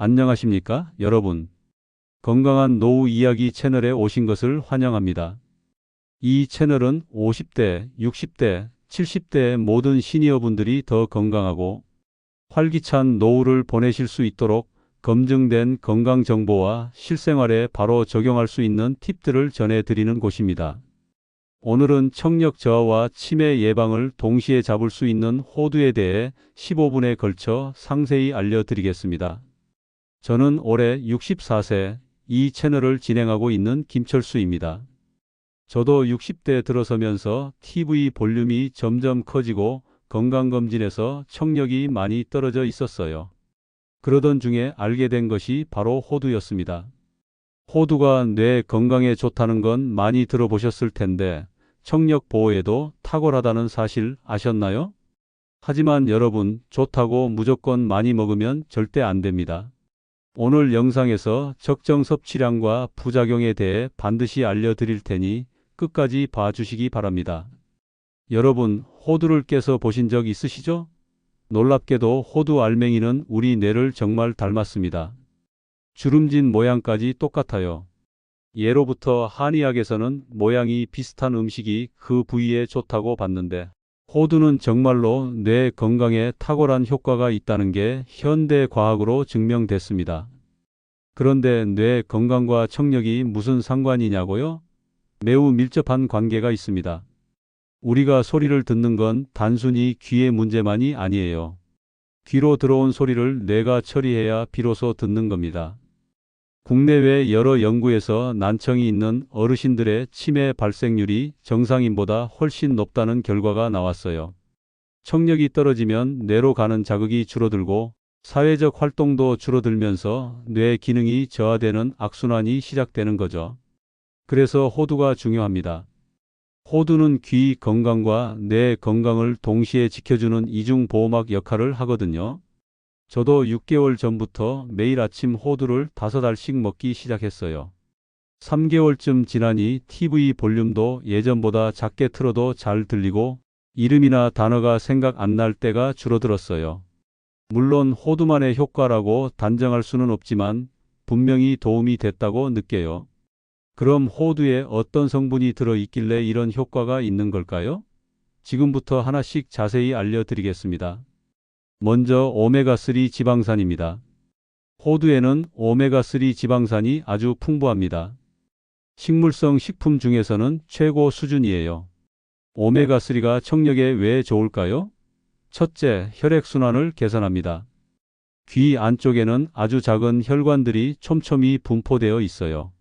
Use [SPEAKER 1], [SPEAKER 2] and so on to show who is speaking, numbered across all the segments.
[SPEAKER 1] 안녕하십니까, 여러분. 건강한 노후 이야기 채널에 오신 것을 환영합니다. 이 채널은 50대, 60대, 70대의 모든 시니어분들이 더 건강하고 활기찬 노후를 보내실 수 있도록 검증된 건강 정보와 실생활에 바로 적용할 수 있는 팁들을 전해드리는 곳입니다. 오늘은 청력 저하와 치매 예방을 동시에 잡을 수 있는 호두에 대해 15분에 걸쳐 상세히 알려드리겠습니다. 저는 올해 64세, 이 채널을 진행하고 있는 김철수입니다. 저도 60대 들어서면서 TV 볼륨이 점점 커지고 건강검진에서 청력이 많이 떨어져 있었어요. 그러던 중에 알게 된 것이 바로 호두였습니다. 호두가 뇌 건강에 좋다는 건 많이 들어보셨을 텐데 청력 보호에도 탁월하다는 사실 아셨나요? 하지만 여러분, 좋다고 무조건 많이 먹으면 절대 안 됩니다. 오늘 영상에서 적정 섭취량과 부작용에 대해 반드시 알려드릴 테니 끝까지 봐주시기 바랍니다. 여러분, 호두를 깨서 보신 적 있으시죠? 놀랍게도 호두 알맹이는 우리 뇌를 정말 닮았습니다. 주름진 모양까지 똑같아요. 예로부터 한의학에서는 모양이 비슷한 음식이 그 부위에 좋다고 봤는데 호두는 정말로 뇌 건강에 탁월한 효과가 있다는 게 현대 과학으로 증명됐습니다. 그런데 뇌 건강과 청력이 무슨 상관이냐고요? 매우 밀접한 관계가 있습니다. 우리가 소리를 듣는 건 단순히 귀의 문제만이 아니에요. 귀로 들어온 소리를 뇌가 처리해야 비로소 듣는 겁니다. 국내외 여러 연구에서 난청이 있는 어르신들의 치매 발생률이 정상인보다 훨씬 높다는 결과가 나왔어요. 청력이 떨어지면 뇌로 가는 자극이 줄어들고 사회적 활동도 줄어들면서 뇌 기능이 저하되는 악순환이 시작되는 거죠. 그래서 호두가 중요합니다. 호두는 귀 건강과 뇌 건강을 동시에 지켜주는 이중보호막 역할을 하거든요. 저도 6개월 전부터 매일 아침 호두를 5알씩 먹기 시작했어요. 3개월쯤 지나니 TV 볼륨도 예전보다 작게 틀어도 잘 들리고 이름이나 단어가 생각 안 날 때가 줄어들었어요. 물론 호두만의 효과라고 단정할 수는 없지만 분명히 도움이 됐다고 느껴요. 그럼 호두에 어떤 성분이 들어 있길래 이런 효과가 있는 걸까요? 지금부터 하나씩 자세히 알려드리겠습니다. 먼저 오메가3 지방산입니다. 호두에는 오메가3 지방산이 아주 풍부합니다. 식물성 식품 중에서는 최고 수준이에요. 오메가3가 청력에 왜 좋을까요? 첫째, 혈액순환을 개선합니다. 귀 안쪽에는 아주 작은 혈관들이 촘촘히 분포되어 있어요.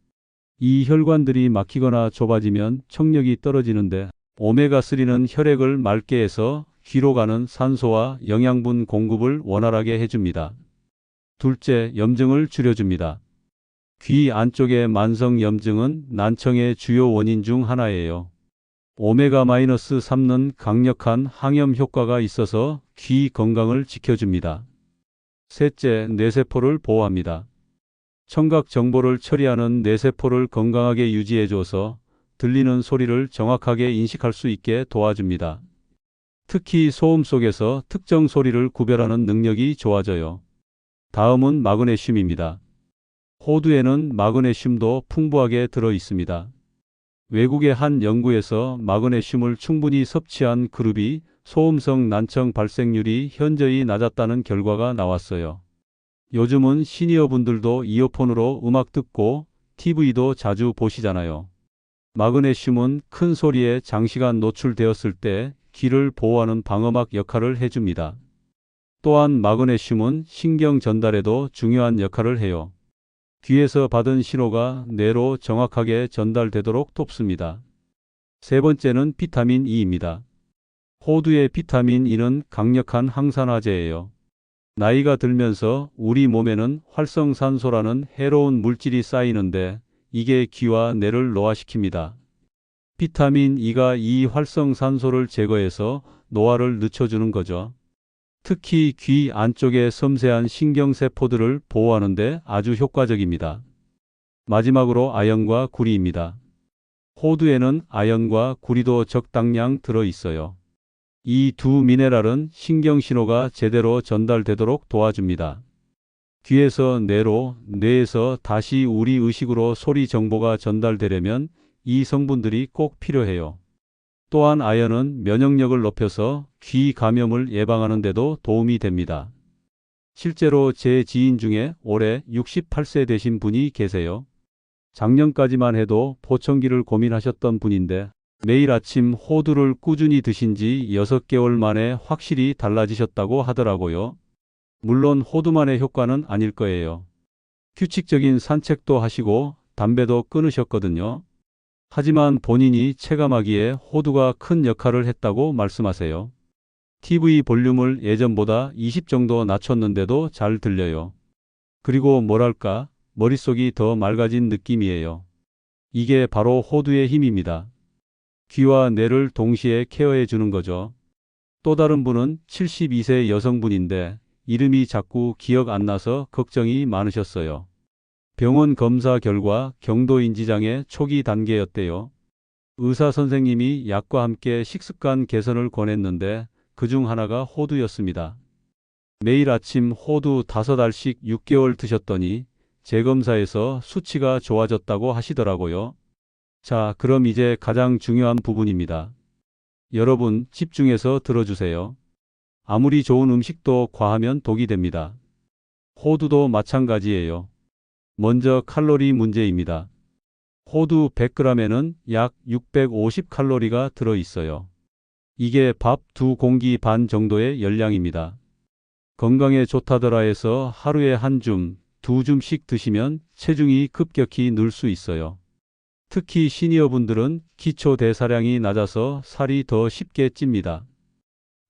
[SPEAKER 1] 이 혈관들이 막히거나 좁아지면 청력이 떨어지는데 오메가3는 혈액을 맑게 해서 귀로 가는 산소와 영양분 공급을 원활하게 해줍니다. 둘째, 염증을 줄여줍니다. 귀 안쪽의 만성 염증은 난청의 주요 원인 중 하나예요. 오메가-3는 강력한 항염 효과가 있어서 귀 건강을 지켜줍니다. 셋째, 뇌세포를 보호합니다. 청각 정보를 처리하는 뇌세포를 건강하게 유지해줘서 들리는 소리를 정확하게 인식할 수 있게 도와줍니다. 특히 소음 속에서 특정 소리를 구별하는 능력이 좋아져요. 다음은 마그네슘입니다. 호두에는 마그네슘도 풍부하게 들어 있습니다. 외국의 한 연구에서 마그네슘을 충분히 섭취한 그룹이 소음성 난청 발생률이 현저히 낮았다는 결과가 나왔어요. 요즘은 시니어분들도 이어폰으로 음악 듣고 TV도 자주 보시잖아요. 마그네슘은 큰 소리에 장시간 노출되었을 때 귀를 보호하는 방어막 역할을 해줍니다. 또한 마그네슘은 신경 전달에도 중요한 역할을 해요. 귀에서 받은 신호가 뇌로 정확하게 전달되도록 돕습니다. 세 번째는 비타민 E입니다. 호두의 비타민 E는 강력한 항산화제예요. 나이가 들면서 우리 몸에는 활성산소라는 해로운 물질이 쌓이는데 이게 귀와 뇌를 노화시킵니다. 비타민 E가 이 활성산소를 제거해서 노화를 늦춰주는 거죠. 특히 귀 안쪽의 섬세한 신경세포들을 보호하는 데 아주 효과적입니다. 마지막으로 아연과 구리입니다. 호두에는 아연과 구리도 적당량 들어 있어요. 이 두 미네랄은 신경신호가 제대로 전달되도록 도와줍니다. 귀에서 뇌로, 뇌에서 다시 우리 의식으로 소리 정보가 전달되려면 이 성분들이 꼭 필요해요. 또한 아연은 면역력을 높여서 귀 감염을 예방하는 데도 도움이 됩니다. 실제로 제 지인 중에 올해 68세 되신 분이 계세요. 작년까지만 해도 보청기를 고민하셨던 분인데 매일 아침 호두를 꾸준히 드신 지 6개월 만에 확실히 달라지셨다고 하더라고요. 물론 호두만의 효과는 아닐 거예요. 규칙적인 산책도 하시고 담배도 끊으셨거든요. 하지만 본인이 체감하기에 호두가 큰 역할을 했다고 말씀하세요. TV 볼륨을 예전보다 20 정도 낮췄는데도 잘 들려요. 그리고 뭐랄까, 머릿속이 더 맑아진 느낌이에요. 이게 바로 호두의 힘입니다. 귀와 뇌를 동시에 케어해 주는 거죠. 또 다른 분은 72세 여성분인데 이름이 자꾸 기억 안 나서 걱정이 많으셨어요. 병원 검사 결과 경도인지장애 초기 단계였대요. 의사 선생님이 약과 함께 식습관 개선을 권했는데 그중 하나가 호두였습니다. 매일 아침 호두 5알씩 6개월 드셨더니 재검사에서 수치가 좋아졌다고 하시더라고요. 자, 그럼 이제 가장 중요한 부분입니다. 여러분, 집중해서 들어주세요. 아무리 좋은 음식도 과하면 독이 됩니다. 호두도 마찬가지예요. 먼저 칼로리 문제입니다. 호두 100g에는 약 650칼로리가 들어 있어요. 이게 밥 2공기 반 정도의 열량입니다. 건강에 좋다더라 해서 하루에 1줌, 2줌씩 드시면 체중이 급격히 늘 수 있어요. 특히 시니어분들은 기초 대사량이 낮아서 살이 더 쉽게 찝니다.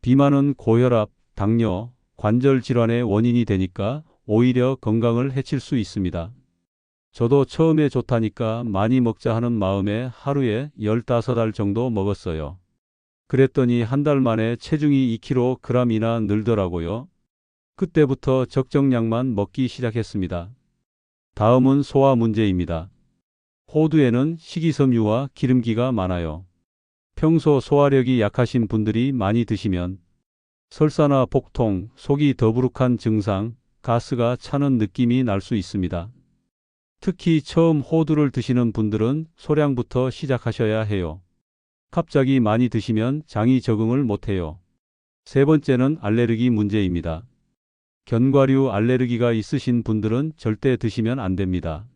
[SPEAKER 1] 비만은 고혈압, 당뇨, 관절 질환의 원인이 되니까 오히려 건강을 해칠 수 있습니다. 저도 처음에 좋다니까 많이 먹자 하는 마음에 하루에 15알 정도 먹었어요. 그랬더니 한 달 만에 체중이 2kg이나 늘더라고요. 그때부터 적정량만 먹기 시작했습니다. 다음은 소화 문제입니다. 호두에는 식이섬유와 기름기가 많아요. 평소 소화력이 약하신 분들이 많이 드시면 설사나 복통, 속이 더부룩한 증상, 가스가 차는 느낌이 날 수 있습니다. 특히 처음 호두를 드시는 분들은 소량부터 시작하셔야 해요. 갑자기 많이 드시면 장이 적응을 못해요. 세 번째는 알레르기 문제입니다. 견과류 알레르기가 있으신 분들은 절대 드시면 안 됩니다.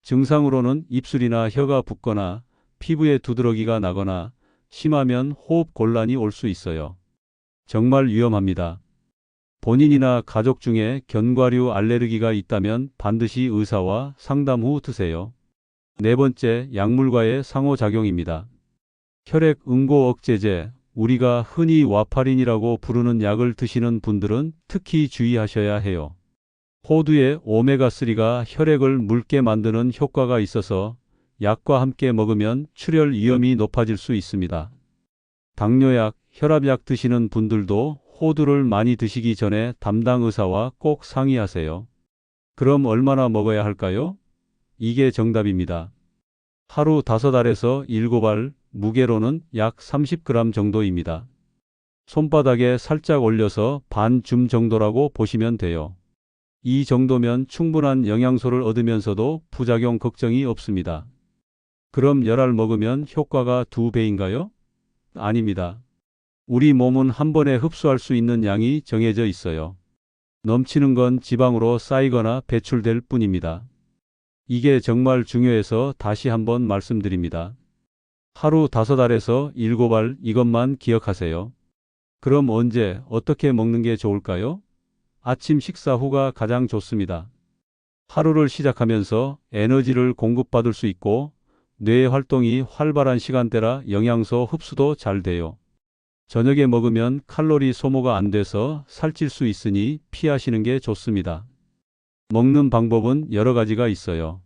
[SPEAKER 1] 증상으로는 입술이나 혀가 붓거나 피부에 두드러기가 나거나 심하면 호흡 곤란이 올 수 있어요. 정말 위험합니다. 본인이나 가족 중에 견과류 알레르기가 있다면 반드시 의사와 상담 후 드세요. 네 번째, 약물과의 상호작용입니다. 혈액 응고 억제제, 우리가 흔히 와파린이라고 부르는 약을 드시는 분들은 특히 주의하셔야 해요. 호두에 오메가3가 혈액을 묽게 만드는 효과가 있어서 약과 함께 먹으면 출혈 위험이 높아질 수 있습니다. 당뇨약, 혈압약 드시는 분들도 호두를 많이 드시기 전에 담당 의사와 꼭 상의하세요. 그럼 얼마나 먹어야 할까요? 이게 정답입니다. 하루 5알에서 7알, 무게로는 약 30g 정도입니다. 손바닥에 살짝 올려서 반 줌 정도라고 보시면 돼요. 이 정도면 충분한 영양소를 얻으면서도 부작용 걱정이 없습니다. 그럼 10알 먹으면 효과가 2배인가요? 아닙니다. 우리 몸은 한 번에 흡수할 수 있는 양이 정해져 있어요. 넘치는 건 지방으로 쌓이거나 배출될 뿐입니다. 이게 정말 중요해서 다시 한번 말씀드립니다. 하루 5알에서 7알 이것만 기억하세요. 그럼 언제, 어떻게 먹는 게 좋을까요? 아침 식사 후가 가장 좋습니다. 하루를 시작하면서 에너지를 공급받을 수 있고 뇌의 활동이 활발한 시간대라 영양소 흡수도 잘 돼요. 저녁에 먹으면 칼로리 소모가 안 돼서 살찔 수 있으니 피하시는 게 좋습니다. 먹는 방법은 여러 가지가 있어요.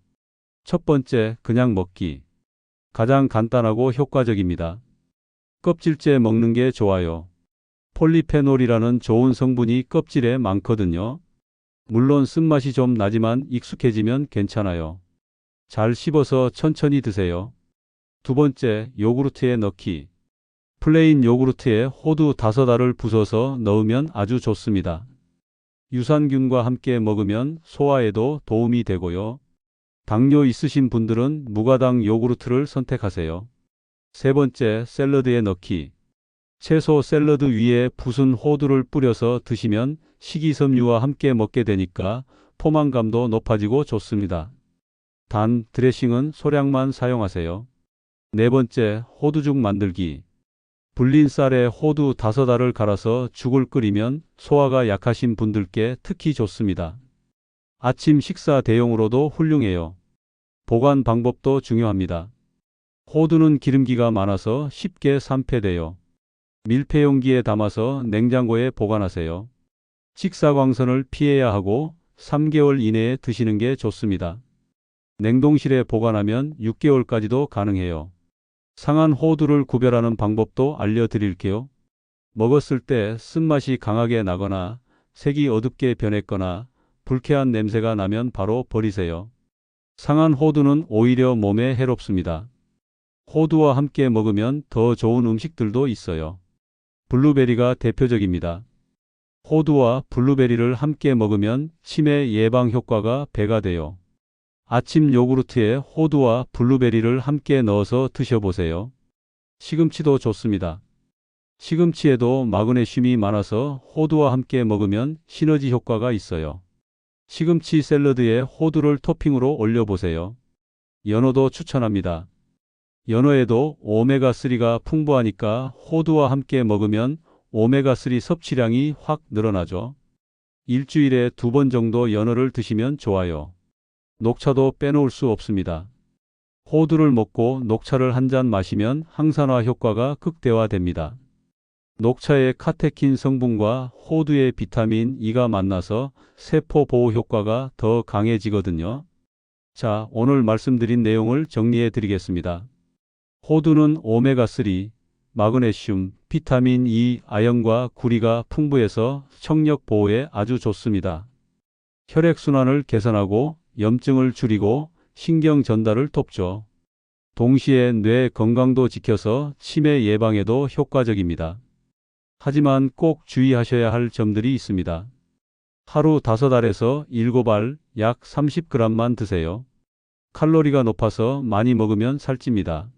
[SPEAKER 1] 첫 번째, 그냥 먹기. 가장 간단하고 효과적입니다. 껍질째 먹는 게 좋아요. 폴리페놀이라는 좋은 성분이 껍질에 많거든요. 물론 쓴맛이 좀 나지만 익숙해지면 괜찮아요. 잘 씹어서 천천히 드세요. 두 번째, 요구르트에 넣기. 플레인 요구르트에 호두 5알을 부숴서 넣으면 아주 좋습니다. 유산균과 함께 먹으면 소화에도 도움이 되고요. 당뇨 있으신 분들은 무가당 요구르트를 선택하세요. 세 번째, 샐러드에 넣기. 채소 샐러드 위에 부순 호두를 뿌려서 드시면 식이섬유와 함께 먹게 되니까 포만감도 높아지고 좋습니다. 단, 드레싱은 소량만 사용하세요. 네 번째, 호두죽 만들기. 불린 쌀에 호두 5알을 갈아서 죽을 끓이면 소화가 약하신 분들께 특히 좋습니다. 아침 식사 대용으로도 훌륭해요. 보관 방법도 중요합니다. 호두는 기름기가 많아서 쉽게 산패돼요. 밀폐용기에 담아서 냉장고에 보관하세요. 직사광선을 피해야 하고 3개월 이내에 드시는 게 좋습니다. 냉동실에 보관하면 6개월까지도 가능해요. 상한 호두를 구별하는 방법도 알려드릴게요. 먹었을 때 쓴맛이 강하게 나거나 색이 어둡게 변했거나 불쾌한 냄새가 나면 바로 버리세요. 상한 호두는 오히려 몸에 해롭습니다. 호두와 함께 먹으면 더 좋은 음식들도 있어요. 블루베리가 대표적입니다. 호두와 블루베리를 함께 먹으면 치매 예방 효과가 배가 돼요. 아침 요구르트에 호두와 블루베리를 함께 넣어서 드셔보세요. 시금치도 좋습니다. 시금치에도 마그네슘이 많아서 호두와 함께 먹으면 시너지 효과가 있어요. 시금치 샐러드에 호두를 토핑으로 올려보세요. 연어도 추천합니다. 연어에도 오메가3가 풍부하니까 호두와 함께 먹으면 오메가3 섭취량이 확 늘어나죠. 일주일에 2번 정도 연어를 드시면 좋아요. 녹차도 빼놓을 수 없습니다. 호두를 먹고 녹차를 한 잔 마시면 항산화 효과가 극대화됩니다. 녹차의 카테킨 성분과 호두의 비타민 E가 만나서 세포 보호 효과가 더 강해지거든요. 자, 오늘 말씀드린 내용을 정리해 드리겠습니다. 호두는 오메가3, 마그네슘, 비타민 E, 아연과 구리가 풍부해서 청력 보호에 아주 좋습니다. 혈액순환을 개선하고 염증을 줄이고 신경 전달을 돕죠. 동시에 뇌 건강도 지켜서 치매 예방에도 효과적입니다. 하지만 꼭 주의하셔야 할 점들이 있습니다. 하루 5알에서 7알, 약 30g만 드세요. 칼로리가 높아서 많이 먹으면 살찝니다.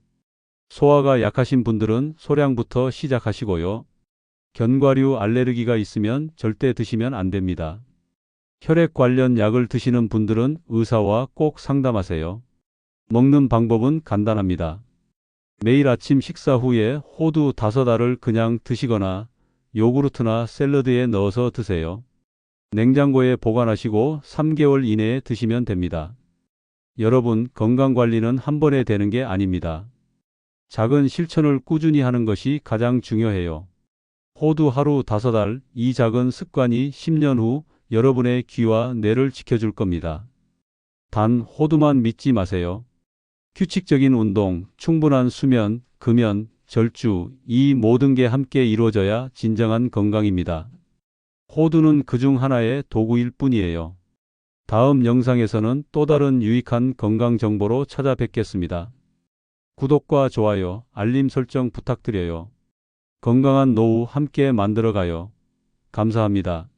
[SPEAKER 1] 소화가 약하신 분들은 소량부터 시작하시고요. 견과류 알레르기가 있으면 절대 드시면 안 됩니다. 혈액 관련 약을 드시는 분들은 의사와 꼭 상담하세요. 먹는 방법은 간단합니다. 매일 아침 식사 후에 호두 5알을 그냥 드시거나 요구르트나 샐러드에 넣어서 드세요. 냉장고에 보관하시고 3개월 이내에 드시면 됩니다. 여러분, 건강관리는 한 번에 되는 게 아닙니다. 작은 실천을 꾸준히 하는 것이 가장 중요해요. 호두 하루 5알, 이 작은 습관이 10년 후 여러분의 귀와 뇌를 지켜줄 겁니다. 단, 호두만 믿지 마세요. 규칙적인 운동, 충분한 수면, 금연, 절주, 이 모든 게 함께 이루어져야 진정한 건강입니다. 호두는 그중 하나의 도구일 뿐이에요. 다음 영상에서는 또 다른 유익한 건강 정보로 찾아뵙겠습니다. 구독과 좋아요, 알림 설정 부탁드려요. 건강한 노후 함께 만들어가요. 감사합니다.